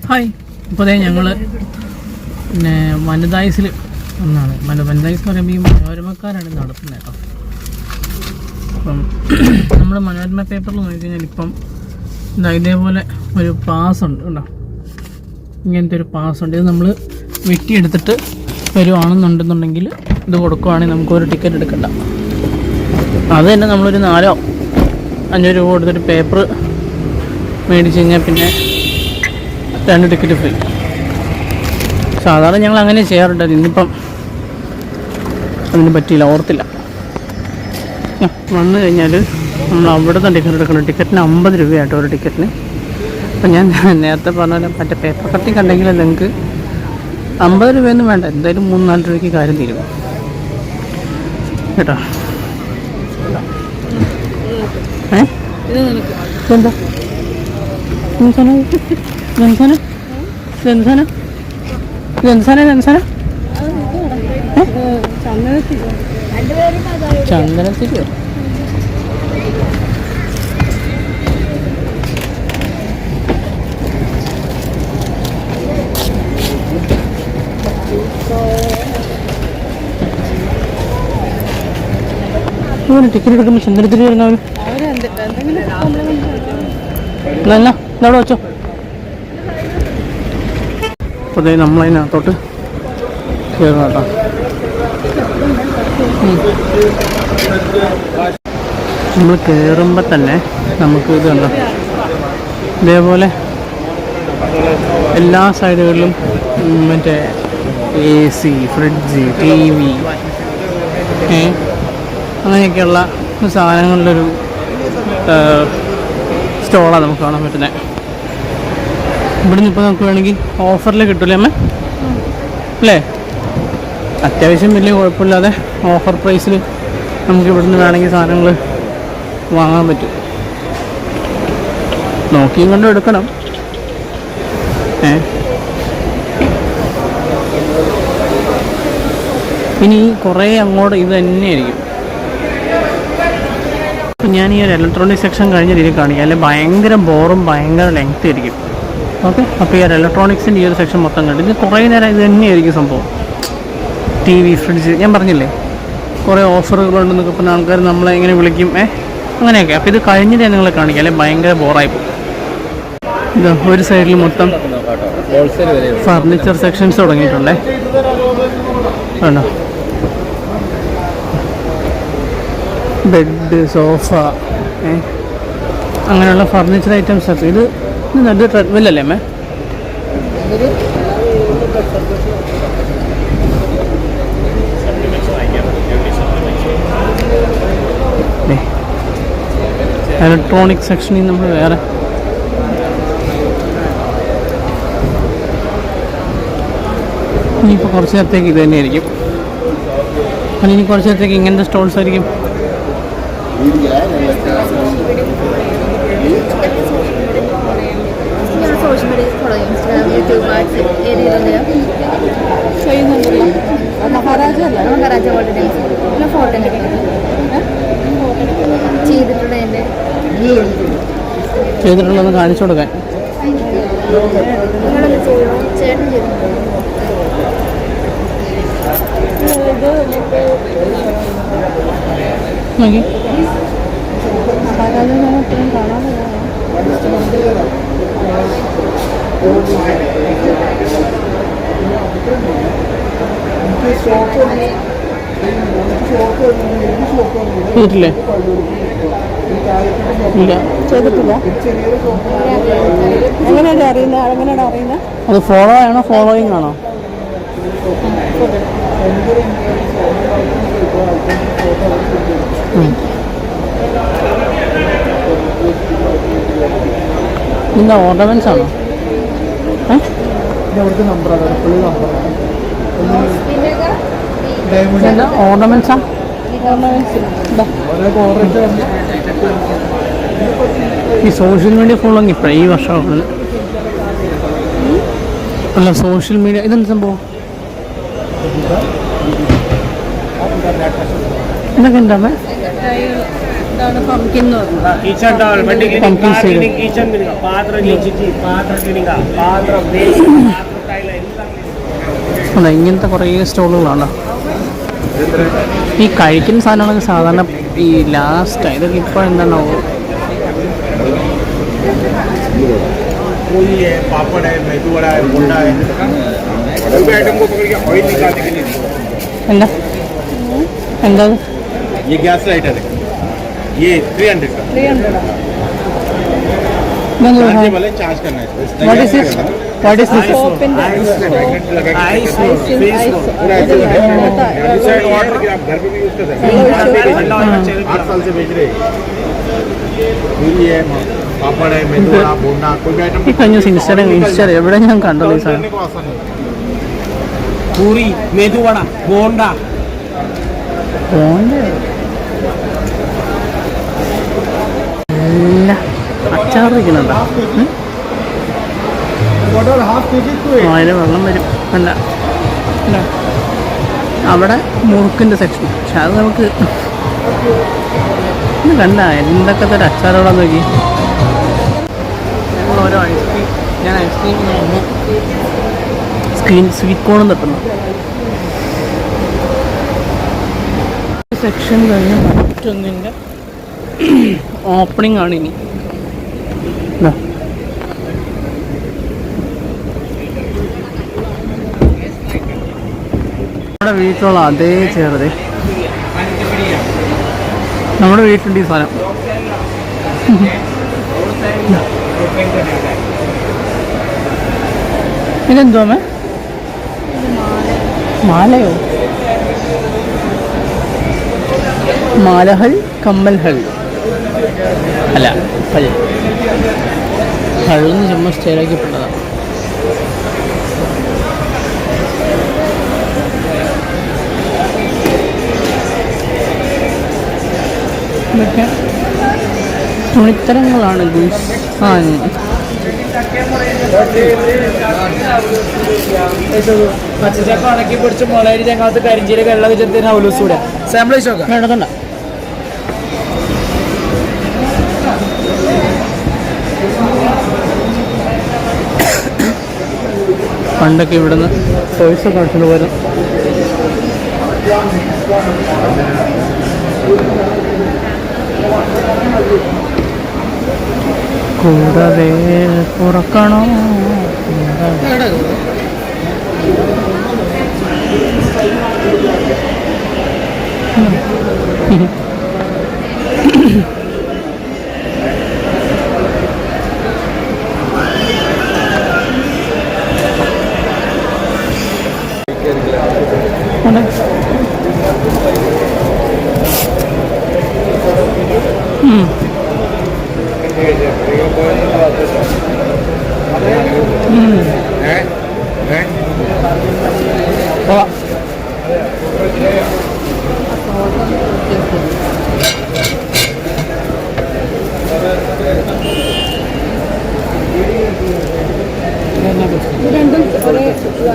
Hi. ഇപ്പോൾ ഞങ്ങൾ പിന്നെ വനിതായുസിൽ ഒന്നാണ്. വനിതായുസ് എന്ന് പറയുമ്പോൾ ഈ മനോരമക്കാരാണ് നടത്തുന്നത് കേട്ടോ. അപ്പം നമ്മൾ മനോരമ പേപ്പറിൽ നോക്കി കഴിഞ്ഞാൽ ഇപ്പം ഇതേപോലെ ഒരു പാസ് ഉണ്ട് കേട്ടോ. ഇങ്ങനത്തെ ഒരു പാസ് ഉണ്ട്. ഇത് നമ്മൾ വെട്ടിയെടുത്തിട്ട് വരുവാണെന്നുണ്ടെന്നുണ്ടെങ്കിൽ ഇത് കൊടുക്കുവാണെങ്കിൽ നമുക്കൊരു ടിക്കറ്റ് എടുക്കണ്ട. അത് തന്നെ നമ്മളൊരു 4-5 രൂപ കൊടുത്തൊരു പേപ്പർ മേടിച്ച് കഴിഞ്ഞാൽ പിന്നെ 2 ടിക്കറ്റ് ഫ്രീ. സാധാരണ ഞങ്ങൾ അങ്ങനെ ചെയ്യാറുണ്ട്. ഇന്നിപ്പം അതിന് പറ്റിയില്ല, ഓർത്തില്ല. വന്നു കഴിഞ്ഞാൽ നമ്മൾ അവിടെ നിന്ന് ടിക്കറ്റ് എടുക്കണം. ടിക്കറ്റിന് 50 രൂപയായിട്ടോ ഒരു ടിക്കറ്റിന്. അപ്പം ഞാൻ നേരത്തെ പറഞ്ഞ പോലെ മറ്റേ പേപ്പർ കട്ടിങ് കണ്ടെങ്കിൽ നിങ്ങൾക്ക് 50 രൂപയൊന്നും വേണ്ട, എന്തായാലും 3-4 രൂപയ്ക്ക് കാര്യം തീരും കേട്ടോ. ഇതെന്താ ചന്ദനത്തിരിയോ? ടിക്കറ്റ് എടുക്കുമ്പോൾ ചന്ദനത്തിരി വരുന്നവന് നല്ല ഇതവിടെ വെച്ചോ. അപ്പോൾ നമ്മളതിനകത്തോട്ട് കയറണം കേട്ടോ. നമ്മൾ കയറുമ്പോൾ തന്നെ നമുക്ക് ഇത് കണ്ടോ, ഇതേപോലെ എല്ലാ സൈഡുകളിലും മറ്റേ AC, ഫ്രിഡ്ജ്, TV അങ്ങനെയൊക്കെയുള്ള സാധനങ്ങളിലൊരു സ്റ്റോളാണ് നമുക്ക് കാണാൻ പറ്റുന്നത്. ഇവിടുന്ന് ഇപ്പോൾ നമുക്ക് വേണമെങ്കിൽ ഓഫറിൽ കിട്ടില്ലേ അമ്മ അല്ലേ? അത്യാവശ്യം വലിയ കുഴപ്പമില്ലാതെ ഓഫർ പ്രൈസിൽ നമുക്ക് ഇവിടുന്ന് വേണമെങ്കിൽ സാധനങ്ങൾ വാങ്ങാൻ പറ്റും. നോക്കിയും കണ്ടും എടുക്കണം. ഇനി കുറേ അങ്ങോട്ട് ഇത് തന്നെയായിരിക്കും. ഞാൻ ഈ ഒരു ഇലക്ട്രോണിക് സെക്ഷൻ കഴിഞ്ഞ രീതിയിൽ കാണിക്കാം, അല്ലെങ്കിൽ ഭയങ്കര ബോറും ഭയങ്കര ലെങ്ത് ആയിരിക്കും. ഓക്കെ, അപ്പോൾ ഈ ഒരു ഇലക്ട്രോണിക്സിൻ്റെ ഈ ഒരു സെക്ഷൻ മൊത്തം കണ്ടു. ഇത് കുറേ നേരം ഇത് തന്നെയായിരിക്കും സംഭവം. TV, ഫ്രിഡ്ജ്, ഞാൻ പറഞ്ഞില്ലേ കുറേ ഓഫറുകളുണ്ടെന്നൊക്കെ പറഞ്ഞ ആൾക്കാർ നമ്മളെ ഇങ്ങനെ വിളിക്കും അങ്ങനെയൊക്കെ. അപ്പോൾ ഇത് കഴിഞ്ഞിട്ട് ഞാൻ നിങ്ങളെ കാണിക്കാം, അല്ലെങ്കിൽ ഭയങ്കര ബോറായിപ്പോൾ. ഇത് ഒരു സൈഡിൽ മൊത്തം ഫർണിച്ചർ സെക്ഷൻസ് തുടങ്ങിയിട്ടുണ്ടേ. ആണോ, ബെഡ്, സോഫ, അങ്ങനെയുള്ള ഫർണിച്ചർ ഐറ്റംസ് ഒക്കെ. ഇത് നല്ല ട്രെഡ്മില്ലല്ലേ അമ്മേ? ഇലക്ട്രോണിക് സെക്ഷനിൽ നമ്മൾ വേറെ ഇനിയിപ്പോൾ കുറച്ച് നേരത്തേക്ക് ഇത് തന്നെയായിരിക്കും. അല്ല, ഇനി കുറച്ച് നേരത്തേക്ക് ഇങ്ങനത്തെ സ്റ്റോൾസ് ആയിരിക്കും. സോഷ്യൽ മീഡിയ ഫോളോ ചെയ്യും, Instagram, YouTube, Maharaja gold dance പിന്നെ ഫോട്ടോ ചെയ്തിട്ടുള്ളതെന്ന് കാണിച്ചു കൊടുക്കാൻ. ചേട്ടൻ ചെയ്തു. നോക്കി മഹാരാജ എപ്പോഴും കാണാതെ ചെയ്തിട്ടില്ലേ? ഇല്ല, ചെയ്തിട്ടില്ല. എങ്ങനെയാണ് അറിയുന്നത്? അത് ഫോളോ ആണോ ഫോളോയിങ് ആണോ? എന്താ ഓർണമെന്റ്സ് ആണോ? ഓർണമെന്റ്സാ? ഈ സോഷ്യൽ മീഡിയ ഫോളോയിങ് ഇപ്പോഴാണ് ഈ വർഷമാണ്. അല്ല, സോഷ്യൽ മീഡിയ ഇതെന്ത് സംഭവം? ഇതൊക്കെ എന്താ ഇതാണ് പംകിൻ എന്ന് പറഞ്ഞത്. किचन डॉल बड़ी Pumpkin seed. किचन मिलेगा पात्र नीचे की पात्र क्लीनिंग पात्र बेस पात्र टाइल അല്ല ഇങ്ങനത്തെ കുറേ സ്റ്റോളുകളാണ്. ഈ കഴിക്കുന്ന സാധനങ്ങളൊക്കെ സാധാരണ ഈ ലാസ്റ്റ് ഇതൊക്കെ ഇപ്പോൾ എന്താണോ पूरी है पापड़ है मेदू वड़ा है बोंडा है कोई भी आइटम को पकड़ के ऑयल निकालने के लिए എന്താ എന്താ ये गैस लाइटर है ये 300 का 300. चार्जेबल वाले चार्ज करना है what is this what is this സോപ്പിന്റെ आइस वाटर की आप घर पे भी यूज कर सकते हैं 8 साल से बेच रहे हैं पूरी है पापड़ है मेदू वड़ा बोंडा कोई भी आइटम ഈ കഴിഞ്ഞ ഇൻസ്റ്റ എവിടെ ഞാൻ കണ്ടത് ഈ സാധനം को आसान है पूरी मेदू वड़ा बोंडा എല്ലാ അച്ചാർ ഇരിക്കുന്നുണ്ടോ? അതിൽ വെള്ളം വരും അല്ല അല്ല അവിടെ മുറുക്കിൻ്റെ സെക്ഷൻ പക്ഷെ അത് നമുക്ക് ഇത് കണ്ട എന്തൊക്കെ തരം അച്ചാറുകളാന്ന് നോക്കി. ഞങ്ങൾ ഓരോ ഐസ്ക്രീം ഞാൻ ഐസ്ക്രീം സ്വീറ്റ് കോണും തട്ടുന്നു. സെക്ഷൻ കഴിഞ്ഞ് മറ്റൊന്നിൻ്റെ ഓപ്പണിംഗ് ആണ് ഇനി. ഇതാ. നമ്മുടെ വീട്ടിലുള്ള അതേ ചെറുത് നമ്മുടെ വീട്ടിലുണ്ട് ഈ സാധനം. ഇതെന്തോമേ മാലയോ മാലഹൾ കമ്മൽഹൾ അല്ല ഹൾ ഹള്ളെന്ന് ചുമ്മാ സ്റ്റൈലാക്കിപ്പെട്ടതാണ്. ഇതൊക്കെ തുണിത്തരങ്ങളാണ് പച്ചച്ചക്ക ഉണക്കി പൊടിച്ച് മുളകരി ചങ്ങാത്ത കരിഞ്ചീരക വെള്ളം ചെറുത്തിന് അവലോസ് കൂടെ സാമ്പിൾ വെച്ച് നോക്കാം. വേണ്ടതുണ്ട പണ്ടൊക്കെ ഇവിടുന്ന് ടോയ്സ് ഒക്കെ അടിച്ചുകൊണ്ട് പോരും. കൂടവേ പുറക്കണോ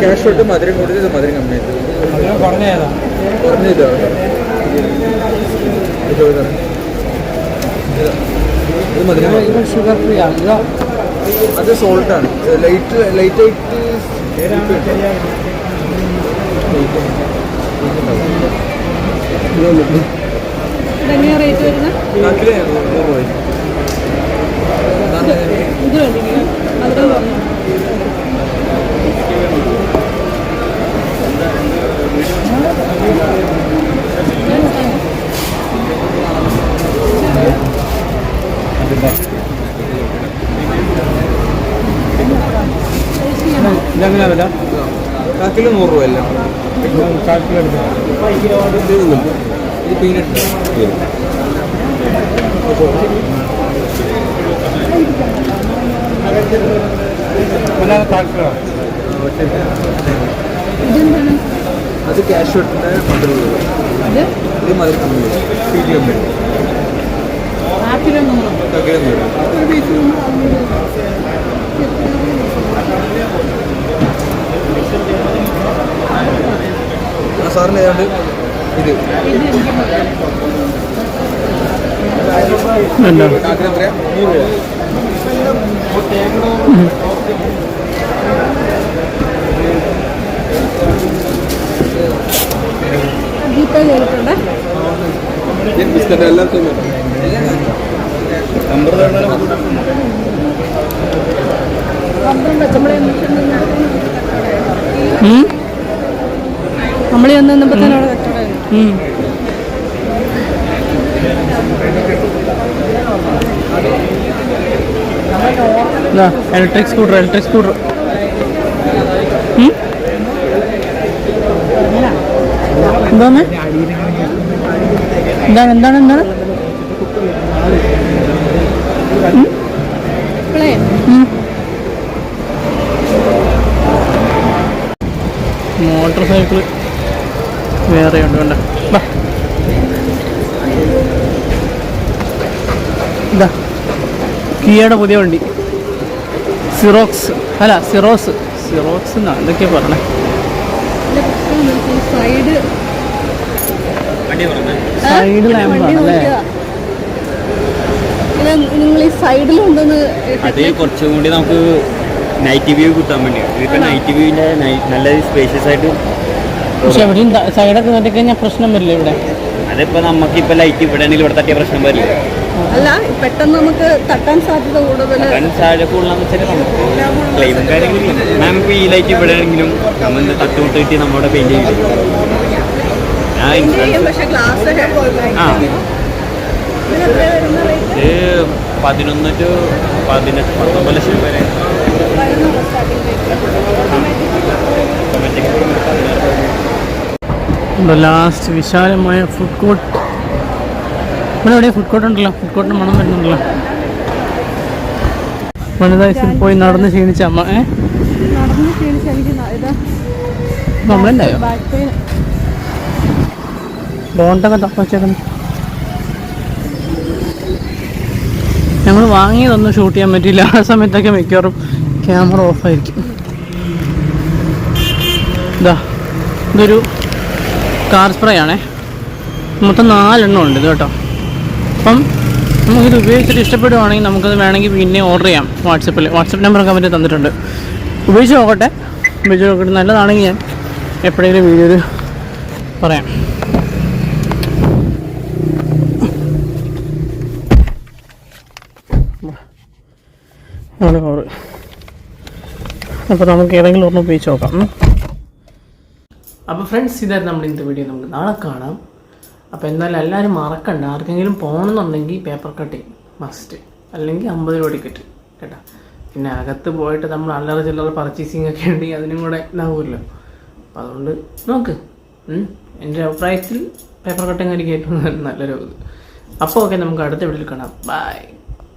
ക്യാഷ് തൊട്ട് മധുരം കൊടുത്ത് മധുരം കമ്മി പറഞ്ഞേതാ പറഞ്ഞില്ല ഇത് മധുരം ഷുഗർ ഫ്രീ ആണ്. അത് സോൾട്ടാണ് ലൈറ്റ് ആയിട്ട് ഇതെങ്ങനെയാ റേറ്റ് വരുന്നത്? ഇത് വേണ്ടി മധുരം പറഞ്ഞു. ഇതെങ്ങനെയാ വില? കാക്കില് 100 രൂപ എല്ലാം ഇത് പീനട്ട് അത് ക്യാഷ് തൊട്ടിൻ്റെ 15 രൂപ. ഇത് മധുരം കമ്മി സ്വീറ്റ് കമ്മി കാക്കില് 100 സാറിന് ഏതാണ്ട് ഇത് ഉണ്ടോ? കാക്കിന് എത്രയാ? 100 രൂപ. ജീപ്പേ ചെയ്തിട്ടുണ്ട്. ബിസ്ക്കറ്റ് എല്ലാവർക്കും നമ്പർ നമ്മളീ ഒന്ന് നിന്നപ്പോൾ തന്നെ അവിടെ കച്ചവടമായിരുന്നു. ഇലക്ട്രിക് സ്കൂട്ടർ എന്താണ് ഇപ്പോഴേ മോട്ടോർ സൈക്കിൾ വേറെ ഉണ്ട് കണ്ട. ഇതാ കിയയുടെ പുതിയ വണ്ടി സിറോക്സ് എന്നാണ് എന്തൊക്കെയാ പറഞ്ഞേ. സൈഡ് ലാമ്പാണല്ലേ? നിങ്ങൾ ഈ സൈഡിൽ കൊണ്ടുവന്ന് അത് കുറച്ചും കൂടി നമുക്ക് നൈറ്റ് വ്യൂ കിട്ടാൻ വേണ്ടി. ഇതിപ്പോ നൈറ്റ് വ്യൂവിന്റെ നല്ല സ്പേഷ്യസ് ആയിട്ട്. പക്ഷെ എവിടെയും സൈഡൊക്കെ തട്ടി കഴിഞ്ഞാൽ പ്രശ്നം വരില്ല ഇവിടെ. അതിപ്പോ നമുക്കിപ്പോ ലൈറ്റ് ഇവിടെ ആണെങ്കിൽ ഇവിടെ തട്ടിയ പ്രശ്നം വരില്ല. അല്ല, പെട്ടെന്ന് നമുക്ക് തട്ടാൻ സാധ്യത കൂടുതൽ. ക്ലെയിമും കാര്യങ്ങളും നമുക്ക് ഈ ലൈറ്റ് ഇവിടെ ആണെങ്കിലും നമ്മൾ തട്ടുമുട്ട് കിട്ടി നമ്മുടെ പെയിന്റ് ചെയ്യും. പക്ഷെ ഗ്ലാസ് ആ ഇത് 11 to 19 ലക്ഷം വരെ. ലാസ്റ്റ് വിശാലമായ ഫുഡ് കോർട്ട്. ഇവിടെ എവിടെയാ ഫുഡ് കോർട്ട് ഉണ്ടല്ലോ? ഫുഡ് കോർട്ടിന് മണം വരുന്നുണ്ടല്ലോ. വനിതാസിൽ പോയി നടന്ന് ക്ഷീണിച്ച അമ്മ നടന്ന് ക്ഷീണിച്ച് എനിക്ക് നമ്മളുണ്ടായോ ബാക്ക് പെയിൻ. ബോണ്ടൊക്കെ തപ്പച്ചേക്കുന്നു. ഞങ്ങൾ വാങ്ങിയതൊന്നും ഷൂട്ട് ചെയ്യാൻ പറ്റിയില്ല. ആ സമയത്തൊക്കെ മിക്കവാറും ക്യാമറ ഓഫായിരിക്കും. ഇതൊരു കാർ സ്പ്രേ ആണേ. മൊത്തം 4 എണ്ണം ഉണ്ട് ഇത് കേട്ടോ. അപ്പം നമുക്കിത് ഉപയോഗിച്ചിട്ട് ഇഷ്ടപ്പെടുവാണെങ്കിൽ നമുക്കത് വേണമെങ്കിൽ പിന്നെ ഓർഡർ ചെയ്യാം. വാട്സപ്പ് നമ്പറൊക്കെ അവർ തന്നിട്ടുണ്ട്. ഉപയോഗിച്ച് നോക്കട്ടെ. നല്ലതാണെങ്കിൽ ഞാൻ എപ്പോഴെങ്കിലും വീഡിയോയിൽ പറയാം. കവറ് അപ്പോൾ നമുക്ക് ഏതെങ്കിലും ഒരെണ്ണം ഉപയോഗിച്ച് നോക്കാം. അപ്പോൾ ഫ്രണ്ട്സ്, ഇതായിരുന്നു നമ്മുടെ ഇന്നത്തെ വീഡിയോ. നമുക്ക് നാളെ കാണാം. അപ്പോൾ എന്തായാലും എല്ലാവരും മറക്കണ്ട, ആർക്കെങ്കിലും പോകണമെന്നുണ്ടെങ്കിൽ പേപ്പർ കട്ടിങ് മസ്റ്റ്, അല്ലെങ്കിൽ 50 രൂപ ടിക്കറ്റ് കേട്ടോ. പിന്നെ അകത്ത് പോയിട്ട് നമ്മൾ അല്ലറ ചില്ലറ പർച്ചേസിങ് ഒക്കെ ഉണ്ടെങ്കിൽ അതിനും കൂടെ ഇതാവുമല്ലോ. അപ്പോൾ അതുകൊണ്ട് നോക്ക്. എൻ്റെ അഭിപ്രായത്തിൽ പേപ്പർ കട്ടിങ് ആയിരിക്കും ഏറ്റവും നല്ലൊരു ഇത്. അപ്പോൾ ഓക്കെ, നമുക്ക് അടുത്ത വീഡിയോയിൽ കാണാം. ബൈ.